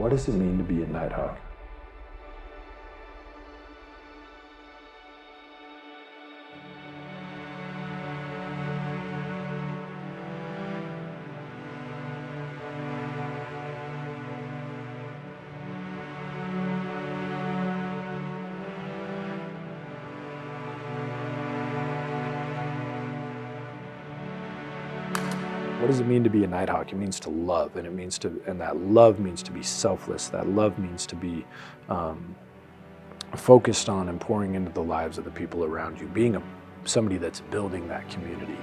What does it mean to be a Nighthawk? What does it mean to be a Nighthawk? It means to love, and that love means to be selfless. That love means to be focused on and pouring into the lives of the people around you, being somebody that's building that community.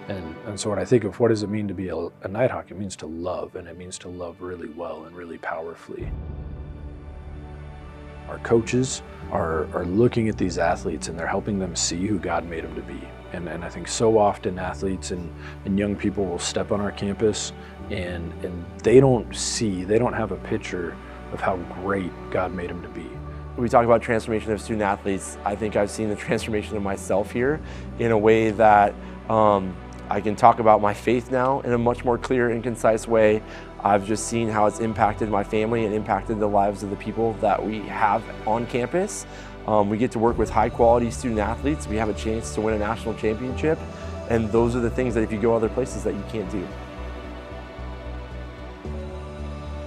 And so when I think of what does it mean to be a Nighthawk, it means to love, and it means to love really well and really powerfully. Our coaches are looking at these athletes and they're helping them see who God made them to be. And I think so often athletes and young people will step on our campus and they don't have a picture of how great God made them to be. We talk about transformation of student athletes. I think I've seen the transformation of myself here in a way that I can talk about my faith now in a much more clear and concise way. I've just seen how it's impacted my family and impacted the lives of the people that we have on campus. We get to work with high quality student athletes. We have a chance to win a national championship. And those are the things that if you go other places that you can't do.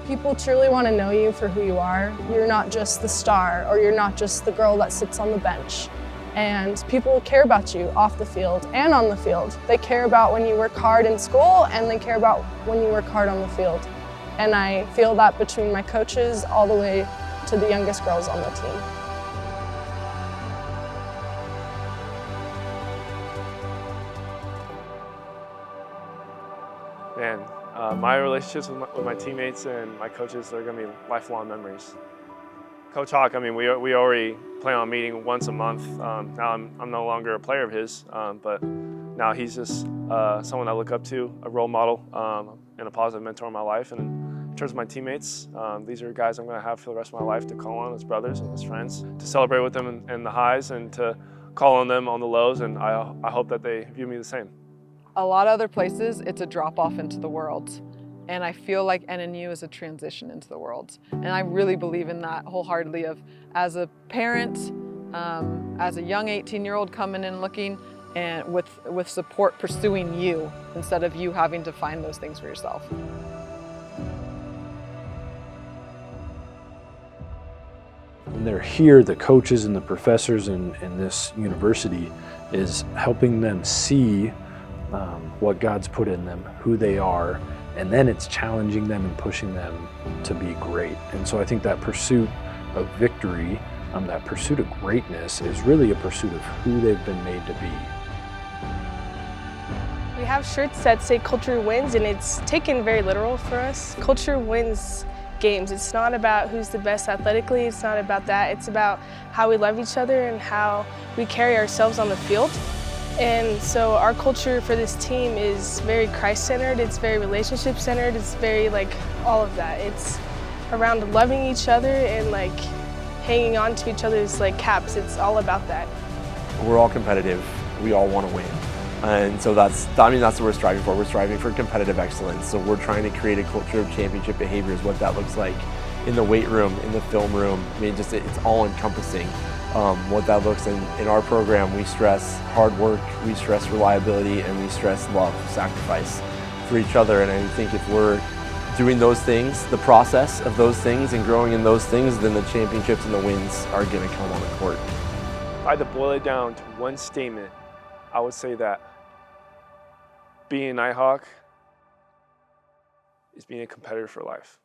People truly want to know you for who you are. You're not just the star, or you're not just the girl that sits on the bench. And people care about you off the field and on the field. They care about when you work hard in school, and they care about when you work hard on the field. And I feel that between my coaches all the way to the youngest girls on the team. Man, my relationships with my teammates and my coaches are going to be lifelong memories. Coach Hawk, I mean, we already plan on meeting once a month. Now I'm no longer a player of his, but now he's just someone I look up to, a role model, and a positive mentor in my life. And in terms of my teammates, these are guys I'm going to have for the rest of my life to call on as brothers and as friends, to celebrate with them in the highs and to call on them on the lows. And I hope that they view me the same. A lot of other places, it's a drop off into the world. And I feel like NNU is a transition into the world. And I really believe in that wholeheartedly of, as a parent, as a young 18-year-old coming in looking, and with support pursuing you, instead of you having to find those things for yourself. When they're here, the coaches and the professors in this university is helping them see what God's put in them, who they are, and then it's challenging them and pushing them to be great. And so I think that pursuit of victory, that pursuit of greatness is really a pursuit of who they've been made to be. We have shirts that say culture wins, and it's taken very literal for us. Culture wins games. It's not about who's the best athletically, it's not about that. It's about how we love each other and how we carry ourselves on the field. And so our culture for this team is very Christ-centered, it's very relationship-centered, it's very all of that. It's around loving each other and hanging on to each other's caps. It's all about that. We're all competitive. We all want to win. And so that's what we're striving for. We're striving for competitive excellence. So we're trying to create a culture of championship behaviors, what that looks like in the weight room, in the film room. I mean, it's all encompassing. What that looks in our program, we stress hard work, we stress reliability, and we stress love, sacrifice for each other. And I think if we're doing those things, the process of those things and growing in those things, then the championships and the wins are going to come on the court. If I had to boil it down to one statement, I would say that being a Nighthawk is being a competitor for life.